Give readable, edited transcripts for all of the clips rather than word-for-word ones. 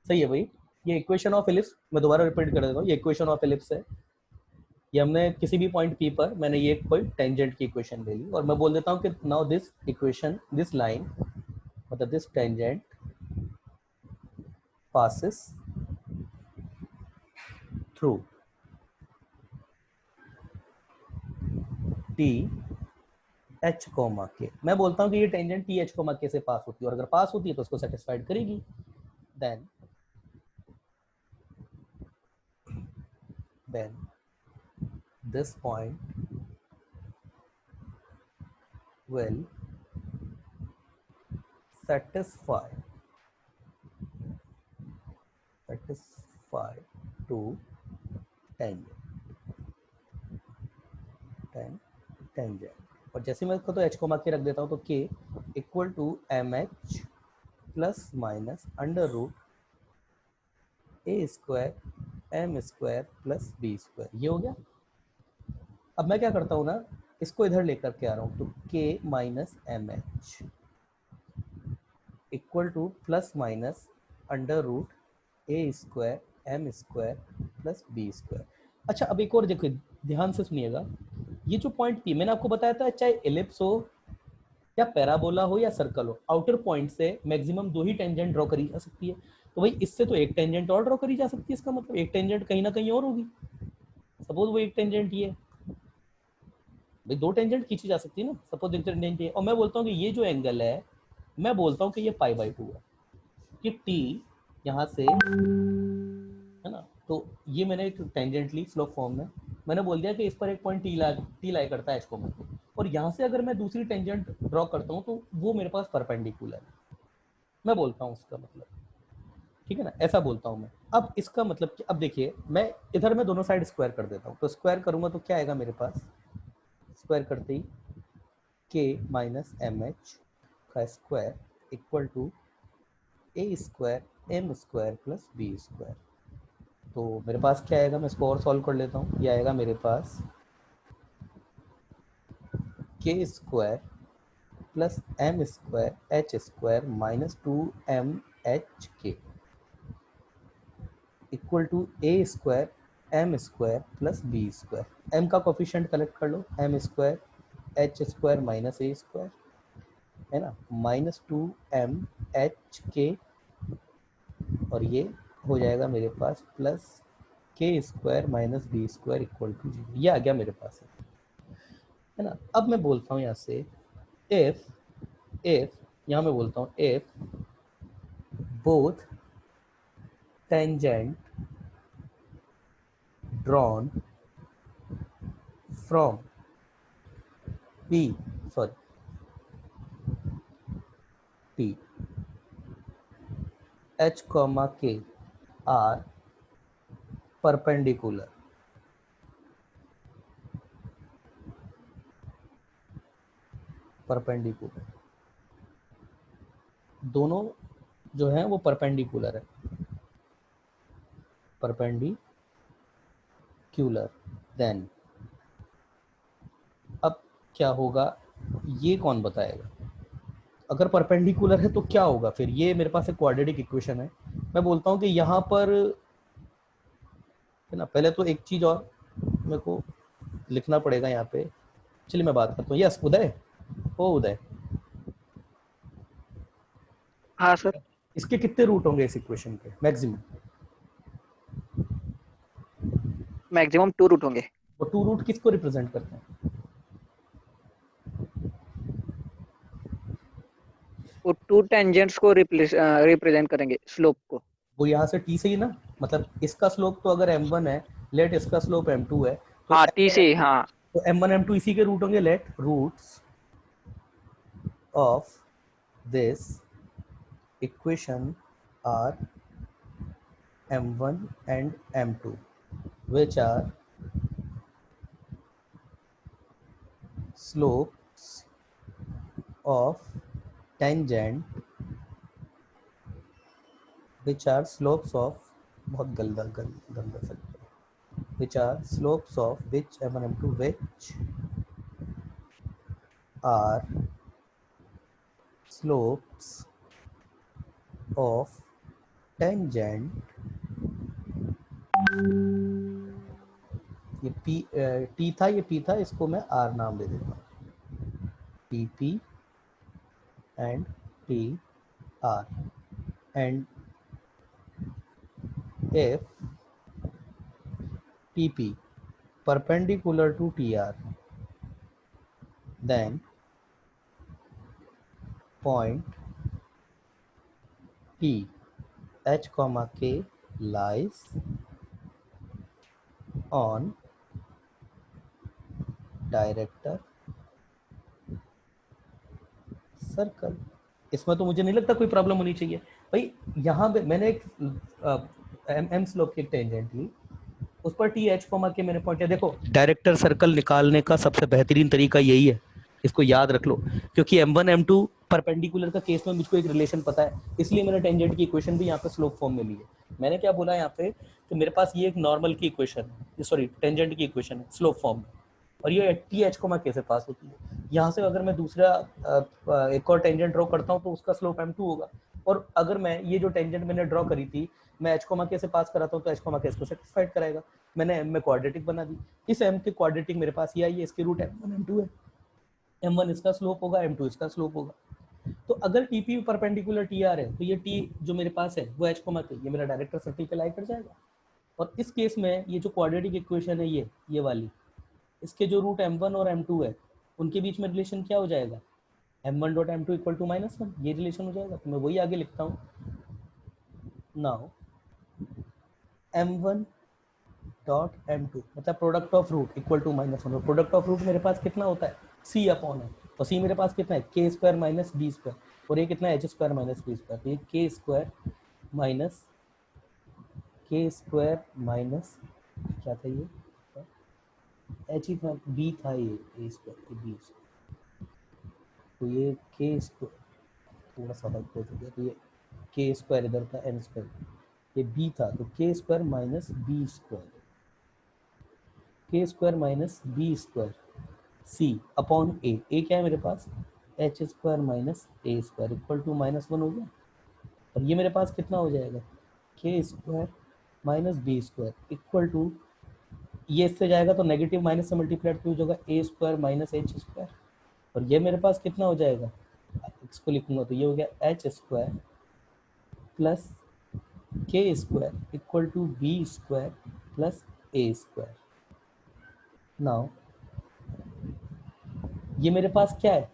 सही है भाई। ये इक्वेशन ऑफ एलिप्स, मैं दोबारा रिपीट कर देता हूँ, ये इक्वेशन ऑफ एलिप्स है। ये हमने किसी भी पॉइंट पी पर मैंने ये कोई टेंजेंट की इक्वेशन ले ली और मैं बोल देता हूँ कि now this equation, this line, मतलब this tangent passes through T H comma k. मैं बोलता हूँ कि ये टेंजेंट टी एच कोमा के से पास होती है और अगर पास होती है तो उसको सेटिस्फाइड करेगी। Then this point will satisfy to tangent और जैसे मैं इसको तो h को मार्क के रख देता हूँ तो k equal to M H plus minus under root A square M square plus B square. ये हो गया। अब मैं क्या करता हूँ ना, इसको इधर लेकर के आ रहा हूँ तो k minus M H equal to plus minus under root A square M square plus B square. अच्छा अब एक और देखो, ध्यान से सुनिएगा, ये जो पॉइंट पी मैंने आपको बताया था, चाहे एलिप्स हो या पैराबोला हो या सर्कल हो, आउटर पॉइंट से मैक्सिमम 2 ही टेंजेंट ड्रॉ करी जा सकती है। तो भाई इससे तो एक टेंजेंट और ड्रॉ करी जा सकती है, इसका मतलब एक टेंजेंट कहीं ना कहीं और होगी। सपोज वो एक टेंजेंट ये, भाई 2 टेंजेंट खींची जा सकती है ना, सपोज एक टेंजेंट ये, और मैं बोलता हूँ कि ये जो एंगल है, मैं बोलता हूँ कि ये π/2 है, कि टी यहाँ से है ना, तो ये मैंने एक टेंजेंटली स्लोप फॉर्म में मैंने बोल दिया कि इस पर एक पॉइंट टी लाई करता है एच को में, और यहाँ से अगर मैं दूसरी टेंजेंट ड्रॉ करता हूँ तो वो मेरे पास परपेंडिकुलर है, मैं बोलता हूँ उसका मतलब, ठीक है ना, ऐसा बोलता हूँ मैं। अब इसका मतलब कि अब देखिए मैं इधर में दोनों साइड स्क्वायर कर देता हूँ, तो स्क्वायर करूँगा तो क्या आएगा मेरे पास, स्क्वायर करते ही के माइनस एम एच का square equal to A square M square plus B square. तो मेरे पास क्या आएगा, मैं इसको और सॉल्व कर लेता हूँ, ये आएगा मेरे पास k square plus M square H square minus 2m H k equal to A square M square plus B square. M का कोफिशिएंट कलेक्ट कर लो, M square H square minus A square है ना, माइनस 2m एच के, और ये हो जाएगा मेरे पास plus K square minus B square equal to 0। ये आ गया मेरे पास है ना। अब मैं बोलता हूँ यहाँ से इफ यहाँ मैं बोलता हूँ if both tangent drawn from P sorry T H comma K are perpendicular दोनों जो हैं वो परपेंडिकुलर है, परपेंडिकुलर। देन अब क्या होगा, ये कौन बताएगा, अगर परपेंडिकुलर है तो क्या होगा फिर। ये मेरे पास एक क्वाड्रेटिक इक्वेशन है, मैं बोलता हूँ कि यहाँ पर है ना, पहले तो एक चीज और मेरे को लिखना पड़ेगा यहाँ पे, चलिए मैं बात करता हूँ। यस उदय, ओ उदय, हाँ सर। इसके कितने रूट होंगे इस इक्वेशन के मैक्सिमम। मैक्सिमम 2 रूट होंगे। वो 2 रूट किसको रिप्रेजेंट करते हैं, वो 2 टेंजेंट्स को रिप्रेजेंट करेंगे, स्लोप को। वो यहाँ से टी से ही ना, मतलब इसका स्लोप तो अगर m1 है, लेट इसका स्लोप m2 है, तो हाँ टी m1 से, हाँ। तो m1 m2 इसी के रूट होंगे। Let roots of this equation are m1 and m2 which are slopes of tangent, which are slopes of बहुत गंदा गंदा सा, which are slopes of which m1 m2 which are slopes of tangent, ये P T था, ये P था, इसको मैं आर नाम दे देता हूँ, T P and T R, and if TP perpendicular to TR, then point P H comma K lies on director circle. इसमें तो मुझे नहीं लगता कोई प्रॉब्लम होनी चाहिए भाई। यहाँ पे मैंने एक एम स्लोप की टेंजेंट ली, उस पर टी एच कोमा के मैंने पॉइंट, देखो डायरेक्टर सर्कल निकालने का सबसे बेहतरीन तरीका यही है, इसको याद रख लो, क्योंकि m1 m2 परपेंडिकुलर का केस में मुझको एक रिलेशन पता है, इसलिए मैंने टेंजेंट की इक्वेशन भी यहाँ पे स्लोप फॉर्म में ली है। मैंने क्या बोला यहाँ पे कि मेरे पास ये एक नॉर्मल की इक्वेशन है, सॉरी टेंजेंट की इक्वेशन है स्लोप फॉर्म में, और ये टी एच कोमा के से पास होती है। यहाँ से अगर मैं दूसरा एक और टेंजेंट ड्रॉ करता हूँ तो उसका स्लोप m2 होगा, और अगर मैं ये जो टेंजेंट मैंने ड्रॉ करी थी मैं एच कोमा के से पास कराता हूँ तो एच कोमा के को सेटिस्फाइड कराएगा। मैंने एम में क्वाड्रेटिक बना दी, इस एम के क्वाड्रेटिक मेरे पास ये आई है, इसकी रूट m1 m2 है, m1 इसका स्लोप होगा, m2 इसका स्लोप होगा। तो अगर TP परपेंडिकुलर TR है तो ये T जो मेरे पास है वो H कोमा के, ये मेरा डायरेक्टर सर्कल पे लाई कर जाएगा। और इस केस में ये जो क्वाड्रेटिक इक्वेशन है ये वाली, इसके जो रूट m1 और m2 है उनके बीच में रिलेशन क्या हो जाएगा, m1 dot m2 equal to -1, ये रिलेशन हो जाएगा। तो मैं वही आगे लिखता हूँ, नाउ m1 डॉट m2 मतलब product of root equal to -1, product of root मेरे पास कितना होता है c अपॉन है, और c मेरे पास कितना है k square minus b square, और ये कितना है h square minus b square, तो ये k स्क्वायर माइनस क्या था ये h था, b था, ये a स्क्वायर b स्क्वायर, तो ये k स्क्वायर थोड़ा सा हट हो गया, तो ये k स्क्वायर इधर था n स्क्वायर, ये b था तो k square minus b square, k square minus B square C upon A क्या है मेरे पास H square minus A square equal to -1 हो गया। और ये मेरे पास कितना हो जाएगा K square minus B square equal to, ये इससे जाएगा तो नेगेटिव माइनस से मल्टीप्लाइड हो जाएगा ए स्क्वायर माइनस एच स्क्वायर, और ये मेरे पास कितना हो जाएगा, इसको लिखूंगा तो ये हो गया H square plus K square equal to B square plus A square. Now ये मेरे पास क्या है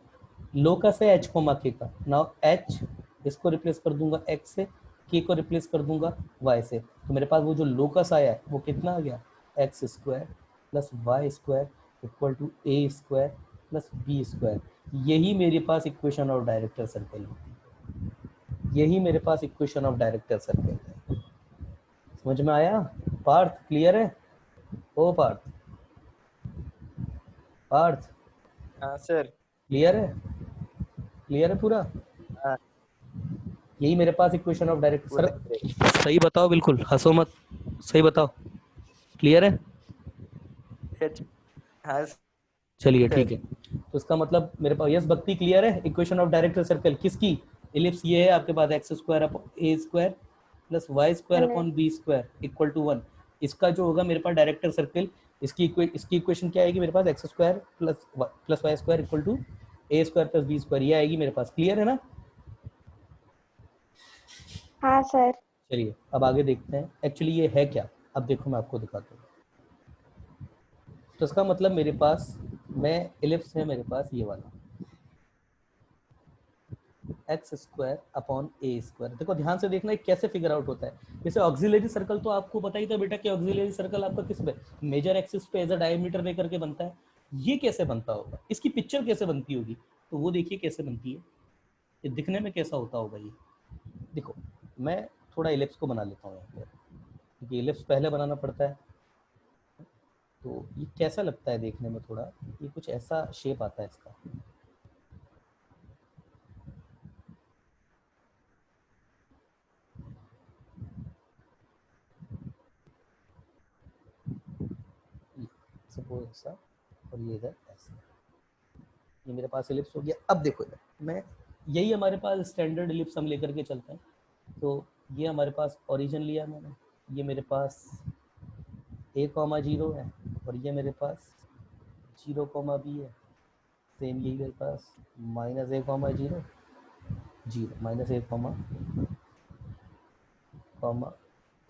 लोकस है एच कोमा के का, नाउ एच इसको रिप्लेस कर दूंगा एक्स से, के को रिप्लेस कर दूंगा वाई से, तो मेरे पास वो जो लोकस आया है वो कितना आ गया X square plus Y square equal to A square plus B square. यही मेरे पास इक्वेशन ऑफ डायरेक्टर सर्कल है, यही मेरे पास इक्वेशन ऑफ डायरेक्टर सर्कल है। समझ में आया पार्थ, क्लियर है? ओ पार्थ, पार्थ हाँ सर। क्लियर है, क्लियर है पूरा? हाँ यही मेरे पास इक्वेशन ऑफ डायरेक्ट पूरा सर, सही बताओ, बिल्कुल हंसो मत, सही बताओ, क्लियर है? हाँ चलिए सर। ठीक है, तो इसका मतलब मेरे पास यस भक्ति क्लियर है, इक्वेशन ऑफ डायरेक्टर सर्कल किसकी, एलिप्स ये है आपके पास X square upon A square plus Y square upon B square equal to 1, इसका जो होगा मेरे पास डायरेक्टर सर्कल, इसकी इक्वेशन क्या आएगी मेरे पास X square plus Y square equal to A square plus B square, ये आएगी मेरे पास, क्लियर है ना? हाँ सर। चलिए अब आगे देखते हैं एक्चुअली ये है क्या। अब देखो मैं आपको दिखाता हूँ, तो इसका मतलब मेरे पास मैं एलिप्स है मेरे पास ये वाला x square upon A square, देखो ध्यान से देखना कैसे फिगर आउट होता है। जैसे ऑक्सिलरी सर्कल तो आपको पता ही था बेटा कि ऑक्सिलरी सर्कल आपका किस पे मेजर एक्सिस पे एज अ डायमीटर लेकर के बनता है, ये कैसे बनता होगा, इसकी पिक्चर कैसे बनती होगी, तो वो देखिए कैसे बनती है, ये दिखने में कैसा होता होगा ये। देखो मैं थोड़ा एलिप्स को बना लेता हूँ यहाँ पर, क्योंकि एलिप्स पहले बनाना पड़ता है, तो ये कैसा लगता है देखने में, थोड़ा ये कुछ ऐसा शेप आता है इसका, सपोज ऐसा, और ये इधर ऐसा, ये मेरे पास एलिप्स हो गया। अब देखो इधर मैं, यही हमारे पास स्टैंडर्ड एलिप्स हम लेकर के चलते हैं, तो ये हमारे पास ओरिजिन लिया मैंने, ये मेरे पास a,0 है और ये मेरे पास 0,b है। सेम यही मेरे पास -a,0 0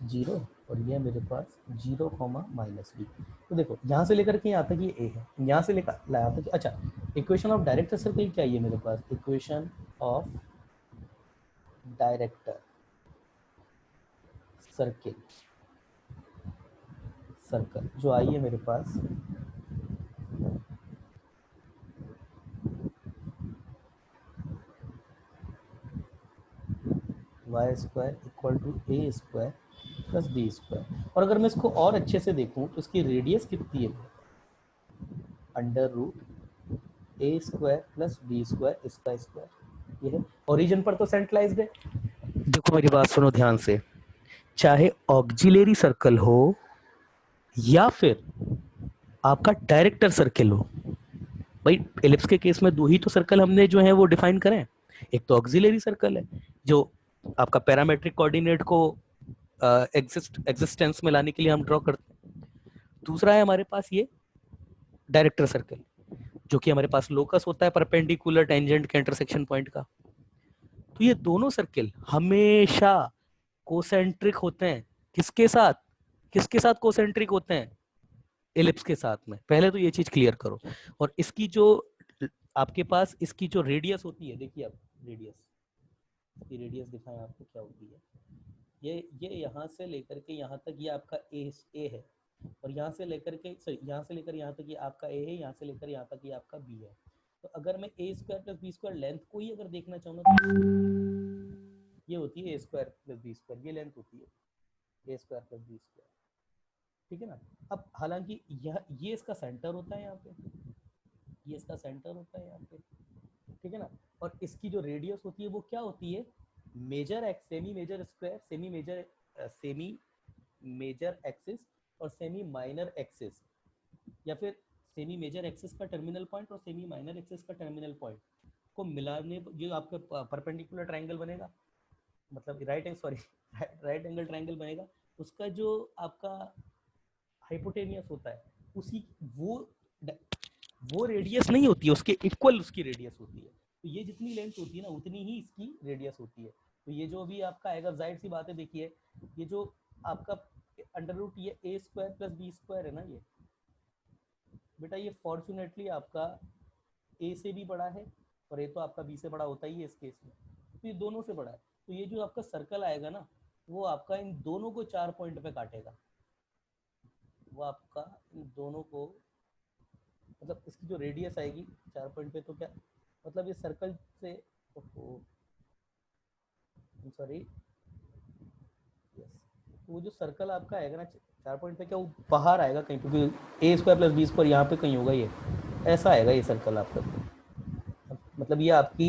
-a,0 और ये मेरे पास 0, -b। तो देखो यहाँ से लेकर के यहाँ तक ये a है, यहाँ से लेकर लाया तक। अच्छा, इक्वेशन ऑफ डायरेक्टर सर्कल क्या है ये मेरे पास? Equation of director circle circle जो आई है मेरे पास y² = a² + b²। और अगर मैं इसको और अच्छे से देखूं तो इसकी रेडियस कितनी है? √a² + b² इसका स्क्वायर। ये है ओरिजिन पर तो सेंट्रलाइज्ड है। देखो मेरी बात सुनो ध्यान से, चाहे ऑक्सिलरी सर्कल हो या फिर आपका डायरेक्टर सर्कल हो, भाई एलिप्स के केस में दो ही तो सर्कल हमने जो है वो डिफाइन करें। एक तो ऑक्सिलरी सर्कल है जो आपका पैरामेट्रिक कोऑर्डिनेट को एग्जिस्टेंस में लाने के लिए हम ड्रॉ करते हैं। दूसरा है हमारे पास ये डायरेक्टर सर्कल, जो कि हमारे पास लोकस होता है परपेंडिकुलर टेंजेंट के इंटरसेक्शन पॉइंट का। तो ये दोनों सर्कल हमेशा कोसेंट्रिक होते हैं। किसके साथ? किसके साथ कोसेंट्रिक होते हैं? एलिप्स के साथ में। पहले तो ये चीज क्लियर करो। और इसकी जो आपके पास इसकी जो रेडियस होती है, देखिए आप रेडियस, इसकी रेडियस दिखाएं आपको क्या होती है। ये यहाँ से लेकर के यहाँ तक ये आपका ए है, और यहाँ से लेकर के सॉरी यहाँ से लेकर यहाँ तक ये आपका ए है, यहाँ से लेकर यहाँ तक ये आपका बी है। तो अगर मैं a² + b² लेंथ को ही अगर देखना चाहूँ तो ये होती है a² + b², ये लेंथ होती है a² + b²। ठीक है ना? अब हालांकि यह ये इसका सेंटर होता है यहाँ पे, ये इसका सेंटर होता है यहाँ पे, ठीक है ना? और इसकी जो रेडियस होती है वो क्या होती है? Major X semi major square semi major axis और सेमी माइनर एक्सिस, या फिर सेमी मेजर एक्सिस का टर्मिनल पॉइंट और सेमी माइनर एक्सिस का टर्मिनल पॉइंट को मिलाने जो आपका परपेंडिकुलर ट्रायंगल बनेगा, मतलब राइट एंगल ट्रायंगल बनेगा, उसका जो आपका हाइपोटेनियस होता है उसी वो रेडियस नहीं होती है, उसके इक्वल उसकी रेडियस होती है। तो ये जितनी लेंथ होती है ना उतनी ही इसकी रेडियस होती है। तो ये जो भी आपका आएगा, जाहिर सी बात है, देखिए ये जो आपका √ ये a² + b² है ना, ये बेटा ये फॉर्चुनेटली आपका a से भी बड़ा है और a तो आपका b से बड़ा होता ही है इस केस में, तो ये दोनों से बड़ा है। तो ये जो आपका सर्कल आएगा ना वो आपका इन दोनों को 4 पॉइंट पे काटेगा। वो आपका इन दोनों को, मतलब इसकी जो रेडियस आएगी 4 पॉइंट पे, तो क्या मतलब ये सर्कल से, सॉरी यस, वो जो सर्कल आपका आएगा ना 4 पॉइंट पे, क्या वो बाहर आएगा कहीं पे, क्योंकि a² + b² यहाँ पे कहीं होगा, ये ऐसा आएगा ये सर्कल आपका। मतलब ये आपकी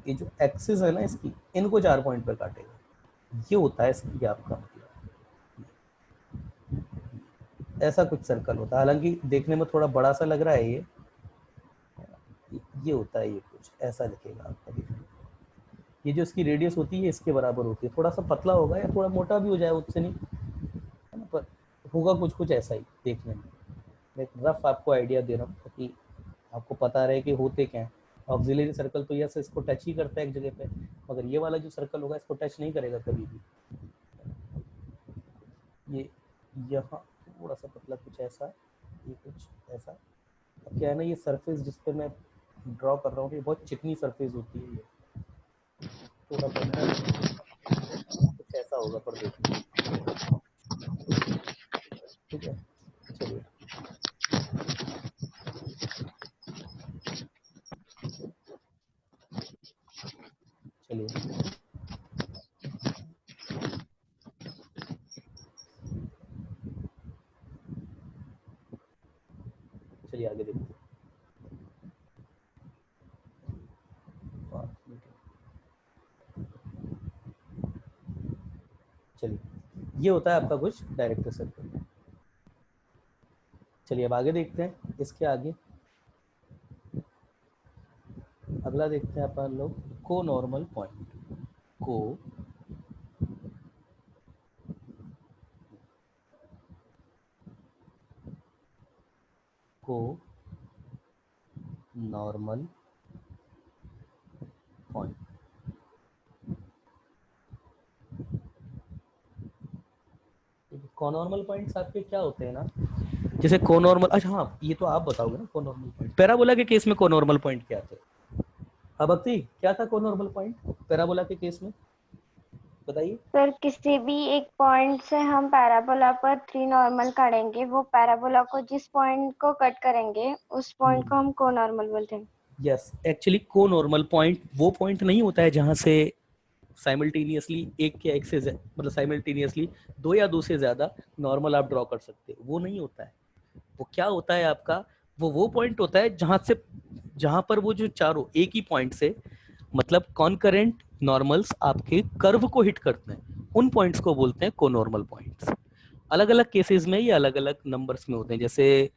ये जो एक्सिस है ना इसकी, इनको 4 पॉइंट पर काटेगा। ये होता है इसकी आपका मतलब, ऐसा कुछ सर्कल होता है। हालांकि देखने में थोड़ा बड़ा सा लग रहा है ये होता है, ये कुछ ऐसा दिखेगा आपका। ये जो इसकी रेडियस होती है इसके बराबर होती है, थोड़ा सा पतला होगा या थोड़ा मोटा भी हो जाए उससे नहीं, है ना, पर होगा कुछ कुछ ऐसा ही देखने में। मैं एक रफ आपको आइडिया दे रहा हूँ ताकि आपको पता रहे कि होते क्या है। ऑक्सिलरी सर्कल तो यस इसको टच ही करता है एक जगह पे, मगर ये वाला जो सर्कल होगा इसको टच नहीं करेगा कभी भी। ये यहाँ थोड़ा सा पतला कुछ ऐसा, ये कुछ ऐसा। अब क्या है ना, ये सरफेस जिस पे मैं ड्रॉ कर रहा हूँ ये बहुत चिकनी सरफेस होती है, ये थोड़ा पतला कुछ ऐसा होगा, पर देखिए ठीक है। चलिए चलिए चलिए आगे देखते हैं। चलिए ये होता है आपका कुछ डायरेक्टर सर्कल। चलिए अब आगे देखते हैं, इसके आगे अगला देखते हैं अपन लोग को नॉर्मल पॉइंट। को को नॉर्मल पॉइंट। कोनॉर्मल पॉइंट्स आपके क्या होते हैं ना, जैसे कोनॉर्मल, अच्छा हाँ ये तो आप बताओगे ना कोनॉर्मल पॉइंट। पैराबोला के केस में कोनॉर्मल पॉइंट क्या थे? अब भक्ति क्या था कोनॉर्मल पॉइंट पैराबोला के केस में, बताइए। सर किसी भी एक पॉइंट से हम पैराबोला पर 3 नॉर्मल काटेंगे, वो पैराबोला को जिस पॉइंट को कट करेंगे उस पॉइंट को हम को नॉर्मल बोलते हैं। यस, एक्चुअली को नॉर्मल पॉइंट वो पॉइंट नहीं होता है जहां से साइमल्टेनियसली एक या एक से मतलब साइमल्टेनियसली दो या दो से ज्यादा नॉर्मल आप ड्रॉ कर सकते हो, वो नहीं होता है। वो क्या होता है आपका, वो पॉइंट होता है जहां पर वो जो चारों एक ही पॉइंट से मतलब कॉन्करेंट नॉर्मल्स आपके कर्व को हिट करते हैं, उन पॉइंट्स को बोलते हैं कोनॉर्मल पॉइंट्स। अलग अलग केसेस में ये अलग अलग नंबर्स में होते हैं। जैसे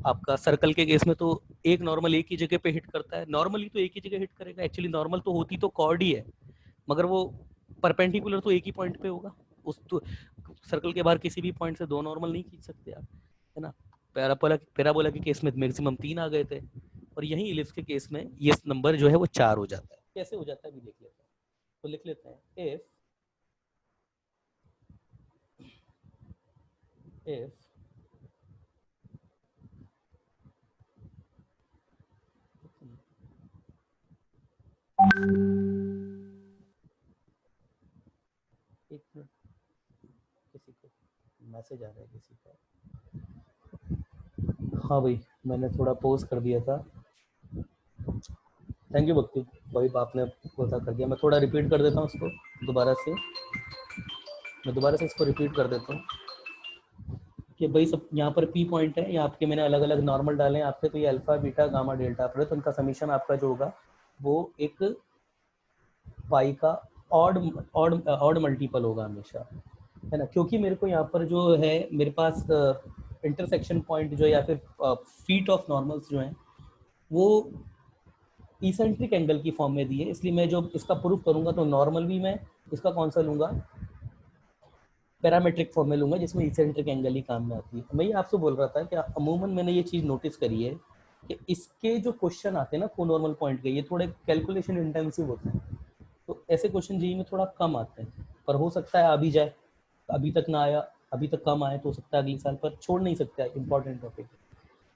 आपका सर्कल के केस में तो एक नॉर्मल एक ही जगह पे हिट करता है, नॉर्मली तो एक ही जगह हिट करेगा, एक्चुअली नॉर्मल तो होती तो कॉर्ड ही है, मगर वो परपेंडिकुलर तो एक ही पॉइंट पे होगा। उस तो सर्कल के बाहर किसी भी पॉइंट से दो नॉर्मल नहीं खींच सकते आप, है ना। पैराबोला के केस में मैक्सिमम 3 आ गए थे, और यही इलिप्स के केस में ये नंबर जो है वो 4 हो जाता है। कैसे हो जाता है भी देख लेते हैं। तो लिख लेते हैं इफ एक मिनट, किसी को मैसेज आ रहा है किसी का। हाँ भाई, मैंने थोड़ा पोज कर दिया था। थैंक यू भक्ति भाई, आपने पोता कर दिया। मैं थोड़ा रिपीट कर देता हूँ इसको दोबारा से, मैं दोबारा से इसको रिपीट कर देता हूँ कि भाई सब यहाँ पर पी पॉइंट है, यहाँ आपके मैंने अलग अलग नॉर्मल डाले हैं आपके, तो ये अल्फा बीटा गामा डेल्टा पर है, तो उनका समीशन आपका जो होगा वो एक पाई का ऑड ऑड ऑड मल्टीपल होगा हमेशा, है ना। क्योंकि मेरे को यहाँ पर जो है मेरे पास इंटरसेक्शन पॉइंट जो है या फिर फीट ऑफ नॉर्मल्स जो हैं वो इसेंट्रिक एंगल की फॉर्म में दिए, इसलिए मैं जो इसका प्रूफ करूंगा तो नॉर्मल भी मैं इसका कौन सा लूंगा, पैरामेट्रिक फॉर्म में लूंगा, जिसमें इसेंट्रिक एंगल ही काम में आती है। मैं ये आपसे बोल रहा था कि अमूमन मैंने ये चीज़ नोटिस करी है कि इसके जो क्वेश्चन आते हैं ना को नॉर्मल पॉइंट के, ये थोड़े कैलकुलेशन इंटेंसिव होते हैं, तो ऐसे क्वेश्चन जी में थोड़ा कम आते हैं, पर हो सकता है आ भी जाए। अभी तक ना आया, अभी तक कम आए तो हो सकता है अगले साल, पर छोड़ नहीं सकता है इंपॉर्टेंट टॉपिक।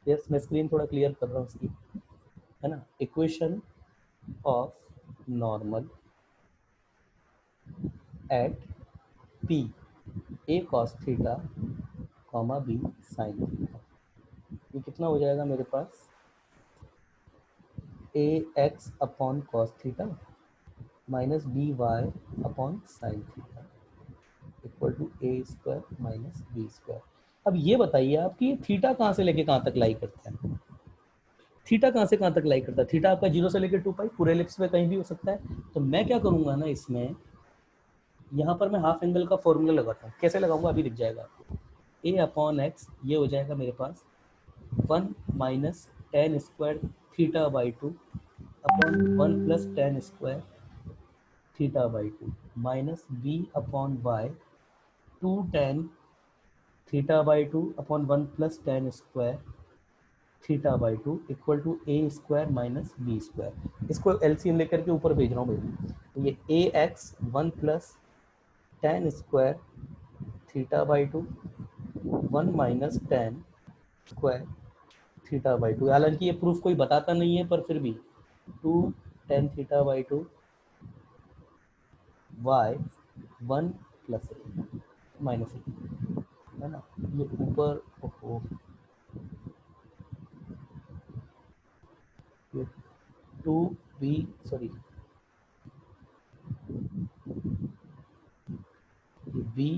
यस, मैं स्क्रीन थोड़ा क्लियर कर रहा हूँ इसकी, है ना। Equation of normal at P A cos theta comma B sine theta, ये कितना हो जाएगा मेरे पास, ए X upon cos theta minus B Y upon sine theta equal to A square minus B square. अब ये बताइए आप कि थीटा कहाँ से लेके कहाँ तक लाई करता है, थीटा कहाँ से कहाँ तक लाई करता है। थीटा आपका 0 से लेकर 2 पाई पूरे एलिप्स में कहीं भी हो सकता है। तो मैं क्या करूँगा ना इसमें, यहाँ पर मैं हाफ एंगल का फॉर्मूला लगाता हूँ। कैसे लगाऊंगा अभी दिख जाएगा आपको। ए अपॉन एक्स ये हो जाएगा मेरे पास 1 minus tan square theta by two upon 1 plus tan square theta by two minus B upon Y 2 tan theta by two upon 1 plus tan square theta by two equal to A square minus B square. इसको LCM लेकर के ऊपर भेज रहा हूँ भाई। तो ये A X 1 plus tan square theta by two 1 minus tan square theta by to, हालांकि ये प्रूफ कोई बताता नहीं है, पर फिर भी 2 tan theta by two Y 1 plus A minus A, है ना। ये ऊपर ये 2b sorry B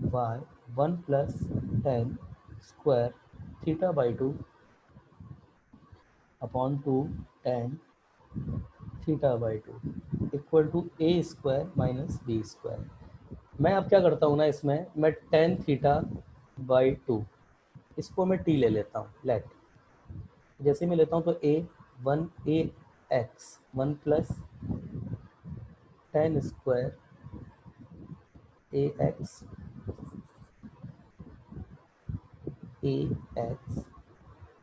Y 1 plus tan square theta by two upon 2 tan theta by two equal to A square minus B square. मैं अब क्या करता हूँ ना इसमें, मैं टेन थीटा बाई टू इसको मैं टी ले लेता हूँ, लेट जैसे मैं लेता हूँ तो A one A X 1 plus tan square A X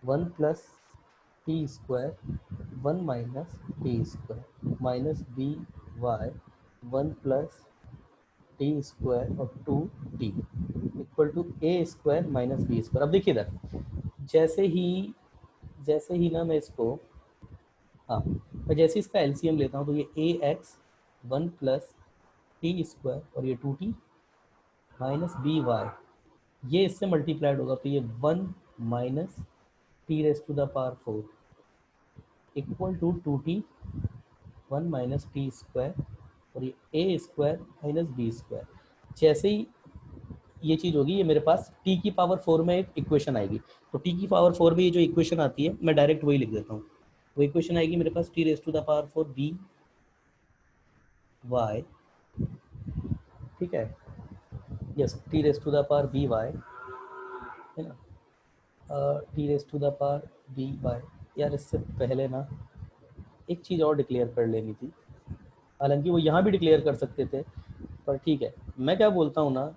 1 plus T square 1 minus T square minus B Y 1 plus T square और 2t equal to A square minus B square. अब देखिए इधर जैसे ही ना मैं इसको, हाँ, मैं जैसे इसका एलसीएम लेता हूँ तो ये A X 1 plus T square और ये 2t माइनस बी वाई, ये इससे मल्टीप्लाइड होगा तो ये 1 minus T raise to the power 4 equal to 2t 1 minus T square और ये ए स्क्वायर माइनस बी स्क्वायर। जैसे ही ये चीज़ होगी, ये मेरे पास t की पावर 4 में एक इक्वेशन आएगी। तो t की पावर 4 में ये जो इक्वेशन आती है मैं डायरेक्ट वही लिख देता हूँ। वो इक्वेशन आएगी मेरे पास T raise to the power 4 B Y, ठीक है, yes, T raise to the power B Y, है ना, T raise to the power B Y. यार इससे पहले ना एक चीज़ और डिक्लेयर कर लेनी थी, हालांकि वो यहाँ भी डिक्लेयर कर सकते थे, पर ठीक है। मैं क्या बोलता हूँ ना,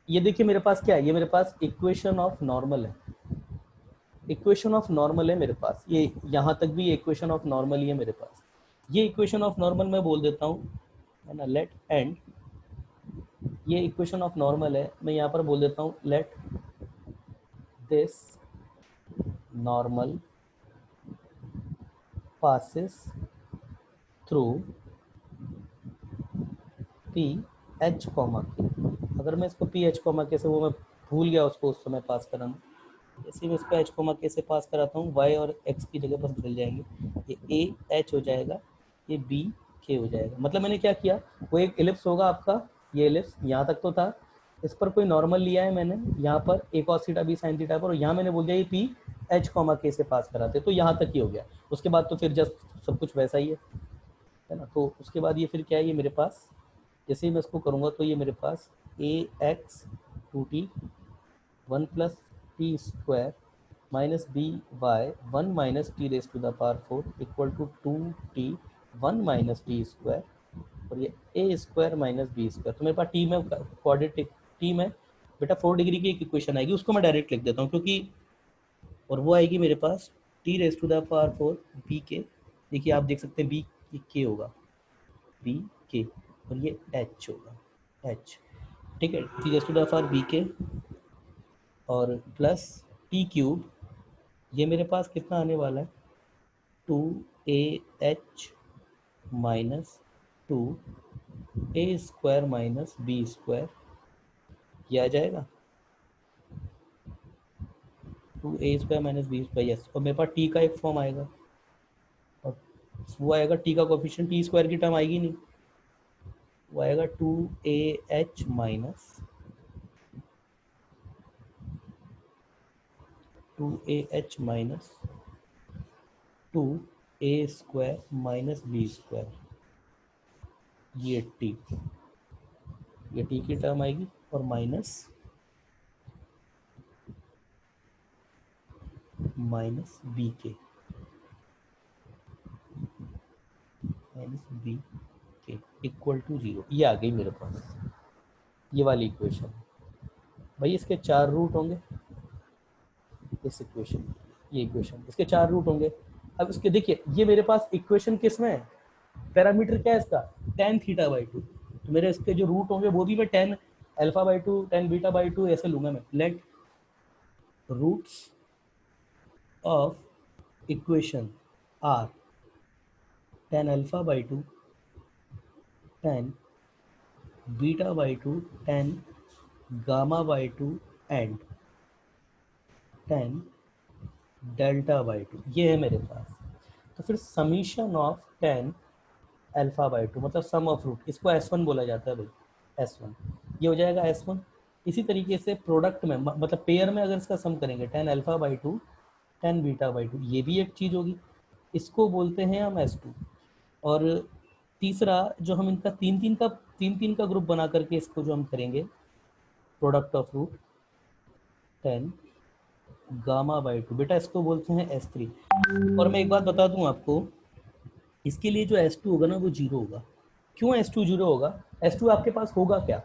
ये देखिए मेरे पास क्या है, ये मेरे पास इक्वेशन ऑफ नॉर्मल है, इक्वेशन ऑफ नॉर्मल है मेरे पास, ये यहाँ तक भी इक्वेशन ऑफ नॉर्मल ही है मेरे पास। ये इक्वेशन ऑफ नॉर्मल मैं बोल देता हूँ, है ना, लेट एंड, ये इक्वेशन ऑफ नॉर्मल है, मैं यहाँ पर बोल देता हूँ let this normal passes through P H comma के। अगर मैं इसको पी एच कॉमा के से, वो मैं भूल गया उसको उस समय पास कराना, जैसे मैं इसको एच कॉमा के से पास कराता हूँ, वाई और एक्स की जगह पर बदल जाएंगे, ये ए एच हो जाएगा, ये बी के हो जाएगा। मतलब मैंने क्या किया, वो एक एलिप्स होगा आपका, ये एलिप्स यहाँ तक तो था, इस पर कोई नॉर्मल लिया है मैंने, यहाँ पर a cos theta b sine theta पर, और यहाँ मैंने बोल दिया ये पी एच कॉमा के से पास कराते, तो यहाँ तक ही हो गया। उसके बाद तो फिर जस्ट सब कुछ वैसा ही है ना। तो उसके बाद ये फिर क्या है, ये मेरे पास जैसे ही मैं इसको करूँगा तो ये मेरे पास ए x 2t 1 plus T square minus B Y 1 minus T raise to the power 4 equal to 2t 1 minus T square और ये ए स्क्वायर माइनस बी स्क्वायर। तो मेरे पास टी में कोऑर्डिनेट टी में बेटा 4 डिग्री की एक इक्वेशन आएगी, उसको मैं डायरेक्ट लिख देता हूँ क्योंकि, और वो आएगी मेरे पास T raise to the power 4 b के, देखिए आप देख सकते हैं बी के होगा, बी के, और ये एच होगा, एच, ठीक है, T raise to the power B K और प्लस टी क्यूब, ये मेरे पास कितना आने वाला है 2ah minus 2a square minus B square, ये आ जाएगा 2a square minus B square, yes. और मेरे पास टी का एक फॉर्म आएगा और वो आएगा टी का कोफिशिएंट, टी स्क्वायर की टर्म आएगी नहीं, वो आएगा 2ah minus 2ah minus 2a square minus B square, ये टी की टर्म आएगी और minus B K equal to 0, ये आ गई मेरे पास ये वाली इक्वेशन। भाई इसके 4 रूट होंगे, इस इक्वेशन, ये इक्वेशन, इसके 4 रूट होंगे। अब इसके देखिए ये मेरे पास इक्वेशन किस में है, पैरामीटर क्या है इसका, tan थीटा बाई 2, तो मेरे इसके जो रूट होंगे वो भी मैं tan alpha by 2 tan beta by 2 ऐसे लूंगा मैं। Let roots of equation are tan alpha by 2 tan beta by 2 tan gamma by 2 and tan delta by 2, ये है मेरे पास। तो फिर summation of tan alpha by 2 मतलब सम ऑफ रूट, इसको S1 बोला जाता है भाई, S1, ये हो जाएगा S1। इसी तरीके से प्रोडक्ट में मतलब पेयर में अगर इसका सम करेंगे tan alpha by 2 tan beta by 2, ये भी एक चीज़ होगी, इसको बोलते हैं हम S2। और तीसरा जो हम इनका तीन का ग्रुप बना करके इसको जो हम करेंगे product of root tan gamma by 2, बेटा इसको बोलते हैं S3। और मैं एक बात बता दूं आपको, इसके लिए जो S2 होगा ना वो 0 होगा। क्यों S2 0 होगा, S2 आपके पास होगा क्या,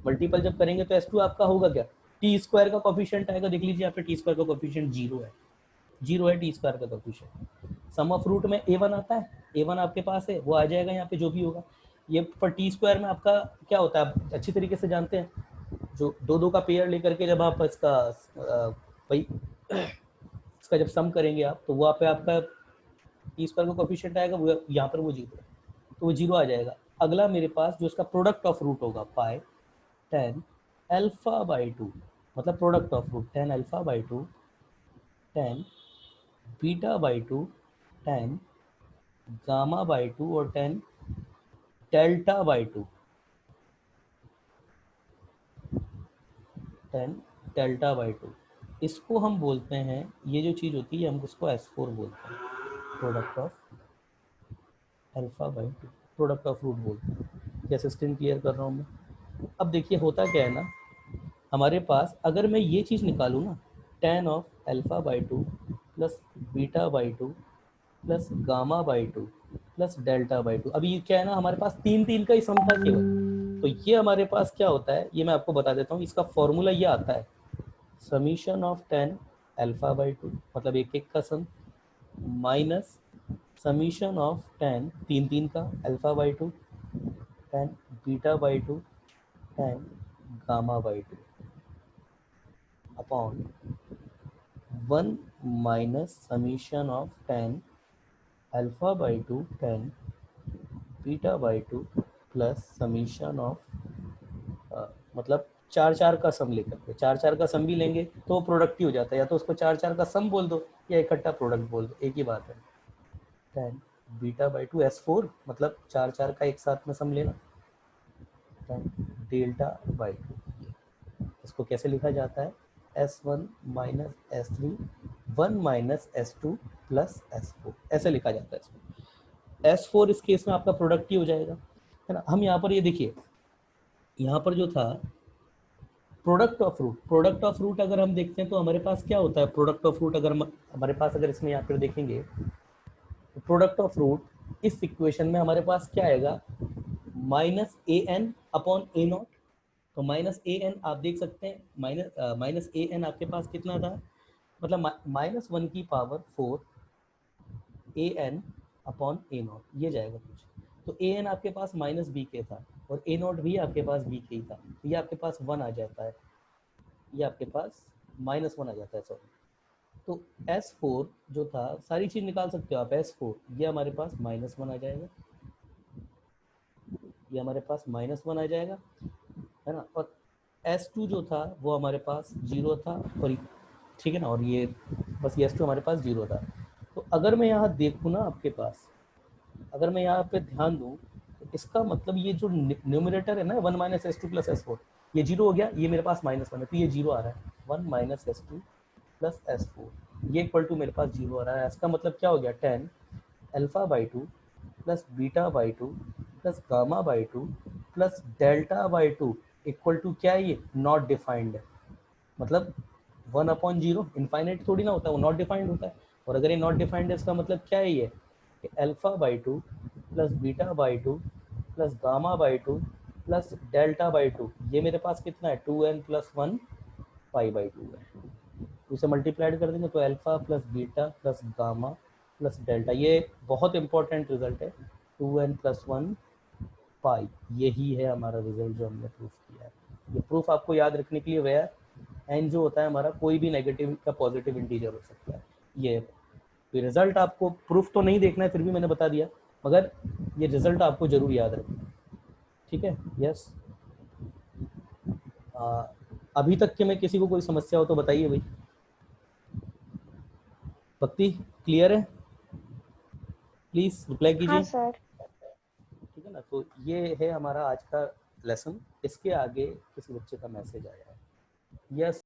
मल्टीपल जब करेंगे तो S2 आपका होगा क्या, टी स्क्वायर का कोफिशिएंट आएगा, देख लीजिए यहाँ पे टी स्क्वायर का कोफिशिएंट 0 है, जीरो है टी स्क्वायर का कोफिशिएंट। सम ऑफ रूट में a1 आता है, a1 आपके पास है, वो आ जाएगा यहाँ पे जो भी होगा। ये पर टी स्क्वायर में आपका क्या होता है आप अच्छी तरीके से जानते हैं, जो दो दो का पेयर लेकर के जब आप इसका भाई इसका जब सम करेंगे आप, तो वहाँ पे आपका टी स्क्वायर का कोफिशिएंट आएगा, वो यहाँ पर वो जीरो है, तो वो जीरो आ जाएगा। अगला मेरे पास जो इसका प्रोडक्ट ऑफ रूट होगा pi tan alpha by two, मतलब product of root tan alpha by two tan beta by two tan gamma by two और tan delta by two, tan delta by two. इसको हम बोलते हैं, ये जो चीज़ होती है हम उसको S4 बोलते हैं, product of alpha by two, product of root बोलते हैं। जैसे स्क्रीन क्लियर कर रहा हूँ मैं। अब देखिए होता क्या है ना, हमारे पास अगर मैं ये चीज़ निकालूँ ना, ten of alpha by two plus beta by two plus gamma by two plus delta by to, अभी क्या है ना हमारे पास तीन तीन का ही सम था केवल, तो ये हमारे पास क्या होता है ये मैं आपको बता देता हूँ। इसका फॉर्मूला ये आता है summation of ten alpha by two, मतलब एक एक का सम, माइनस समीशन ऑफ टेन तीन तीन का alpha by two tan beta by two tan gamma by two upon one minus summation of ten alpha by two tan beta by two plus summation of मतलब चार चार का सम लेकर के, चार चार का सम भी लेंगे तो प्रोडक्ट ही हो जाता है, या तो उसको चार चार का सम बोल दो या इकट्ठा प्रोडक्ट बोल दो, एक ही बात है। Ten beta by to S4 मतलब चार चार का एक साथ में सम लेना, टेन डेल्टा बाई टू। इसको कैसे लिखा जाता है S1 minus S3 1 minus S2 plus S4, ऐसे लिखा जाता है इसको। S4 इस केस में आपका प्रोडक्ट ही हो जाएगा, है ना। हम यहाँ पर ये देखिए, यहाँ पर जो था product of root, product of root अगर हम देखते हैं तो हमारे पास क्या होता है प्रोडक्ट ऑफ रूट, अगर हमारे पास अगर इसमें यहाँ पर देखेंगे तो प्रोडक्ट ऑफ रूट इस इक्वेशन में हमारे पास क्या आएगा minus A N upon A naught. तो माइनस ए एन आप देख सकते हैं, माइनस ए एन आपके पास कितना था, मतलब माइनस वन की power four A N upon A naught, ये जाएगा कुछ। तो ए एन आपके पास माइनस बी के था और ए नॉट भी आपके पास बी के ही था, तो ये आपके पास वन आ जाता है, ये आपके पास माइनस वन आ जाता है सॉरी। तो S4 जो था, सारी चीज़ निकाल सकते हो आप, S4 ये हमारे पास माइनस वन आ जाएगा, ये हमारे पास माइनस वन आ जाएगा, है ना। और S2 जो था वो हमारे पास जीरो था, और ठीक है ना, और ये बस ये S2 हमारे पास जीरो था। तो अगर मैं यहाँ देखूँ ना आपके पास, अगर मैं यहाँ पे ध्यान दूँ तो इसका मतलब ये जो न्यूमरेटर है ना one minus S2 plus S4, ये जीरो हो गया, ये मेरे पास माइनस वन है तो ये जीरो आ रहा है, one minus S2 plus S4, ये इक्वल टू मेरे पास जीरो आ रहा है। इसका मतलब क्या हो गया, tan alpha by two plus beta by two plus gamma by two plus delta by two equal to क्या है, ये नॉट डिफाइंड है, मतलब वन अपॉन जीरो, इनफाइनाइट थोड़ी ना होता है, वो नॉट डिफाइंड होता है। और अगर ये नॉट डिफाइंड है इसका मतलब क्या है ये कि alpha by two plus beta by two plus gamma by two plus delta by to, ये मेरे पास कितना है 2n plus one pi by two है। उसे मल्टीप्लाइड कर देंगे तो alpha plus beta plus gamma plus delta, ये बहुत इंपॉर्टेंट रिजल्ट है, 2n प्लस वन पाई, यही है हमारा रिजल्ट जो हमने प्रूफ किया है। ये प्रूफ आपको याद रखने के लिए वेयर एन जो होता है हमारा, कोई भी नेगेटिव का पॉजिटिव इंटीजर हो सकता है। ये रिजल्ट आपको प्रूफ तो नहीं देखना है, फिर भी मैंने बता दिया, मगर ये रिजल्ट आपको जरूर याद रखना है, ठीक है। यस, अभी तक के में किसी को कोई समस्या हो तो बताइए भाई। भक्ति क्लियर है, प्लीज रिप्लाई कीजिए। हाँ सर। ठीक है ना, तो ये है हमारा आज का लेसन। इसके आगे किसी बच्चे का मैसेज आया है, यस